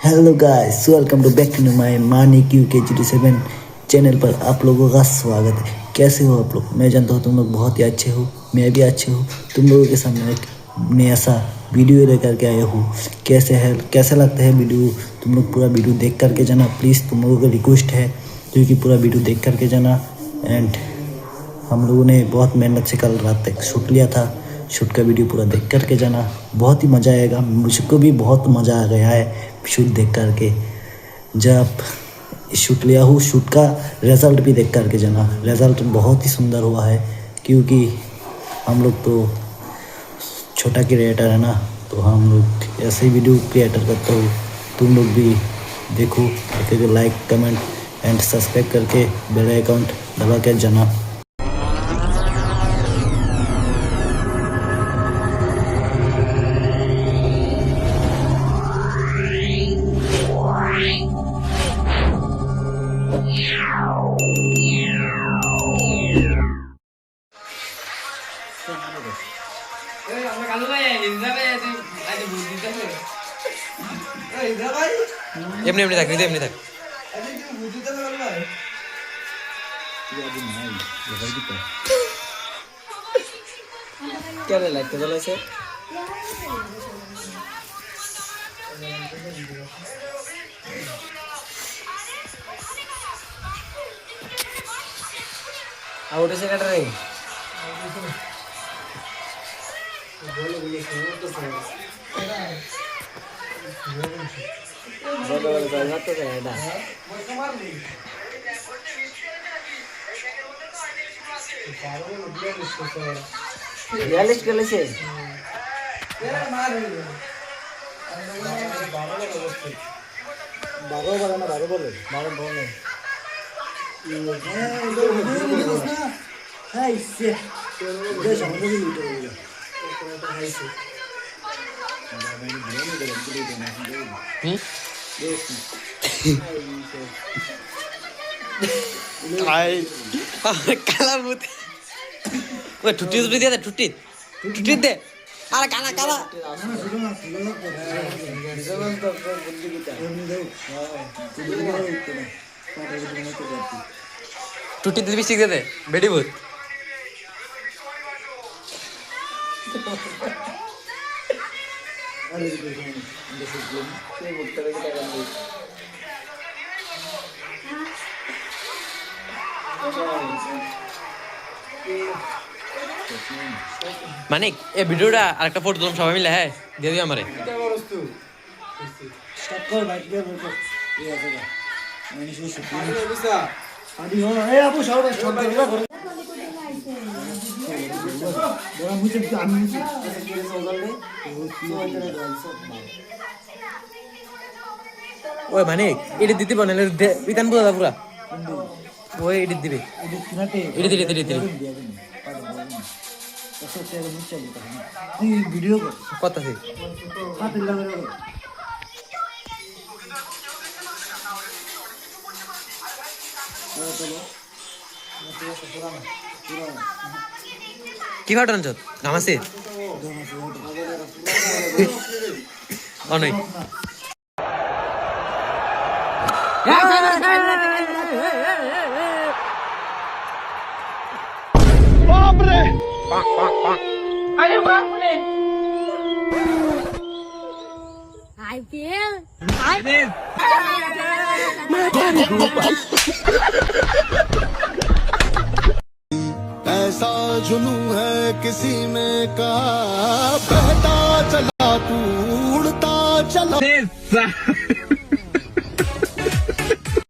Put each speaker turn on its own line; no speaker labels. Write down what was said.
Hello guys, welcome to back to my Manik UK07 channel पर आप लोगों का स्वागत है। कैसे हो आप लोग? मैं जानता हूँ तुम लोग बहुत ही अच्छे हो, मैं भी अच्छे हूँ। तुम लोगों के सामने एक नया सा वीडियो लेकर के आया हूँ। कैसा लगता है वीडियो? तुम लोग पूरा वीडियो देख करके जाना प्लीज़, तुम लोगों का रिक्वेस्ट है क्योंकि पूरा वीडियो देख करके जाना। एंड हम लोगों ने बहुत मेहनत से कल रात तक शूट लिया था। शूट का वीडियो पूरा देख करके जाना, बहुत ही मज़ा आएगा। मुझको भी बहुत मज़ा आ गया है शूट देख करके। जब शूट लिया हूँ, शूट का रिज़ल्ट भी देख करके जाना। रिज़ल्ट बहुत ही सुंदर हुआ है क्योंकि हम लोग तो छोटा क्रिएटर है ना, तो हम लोग ऐसे ही वीडियो क्रिएटर करते हो। तुम लोग भी देखो, लाइक कमेंट एंड सब्सक्राइब करके बेल आइकन दबा के जाना।
এমনি এমনি থাক, নিতে এমনি থাক।
क्या लगता है से आउट से कट रही रियलिस्ट कर से बारो बोला ना, बारो बोले, बारो बोले है इससे जो समझ नहीं मिलता है इससे
কালা ভূত ওই টুটি দিয়ে দে, টুটি দে। আরে কালা কালা টুটি দিয়ে বিস্টিক দে, বেডি ভূত। মানিক, এই ভিডিওটা আরেকটা ফটো তুললাম সবাই মিলে, হ্যাঁ দিয়ে দিও আমারে।
स्टार्ट कर भाई, ये बोल ये आ जाएगा। मैंने शुरू शुरू किया अभी हो ए आपको शाउट स्टॉप करेगा बड़ा मुझे आनी नहीं
ওই মানিক, এডিট দিতে বানালে বিতান পুরা পুরা ওই এডিট দিবে, এডিট
वीडियो को
কথা আছে।
हाथ लगा रहे हो
কি ভাট আনছ গামাসে অনই
बाप रे अरे बाप रे
IPL
ऐसा जुनू है किसी में कहा, बहता चला तू उड़ता चला।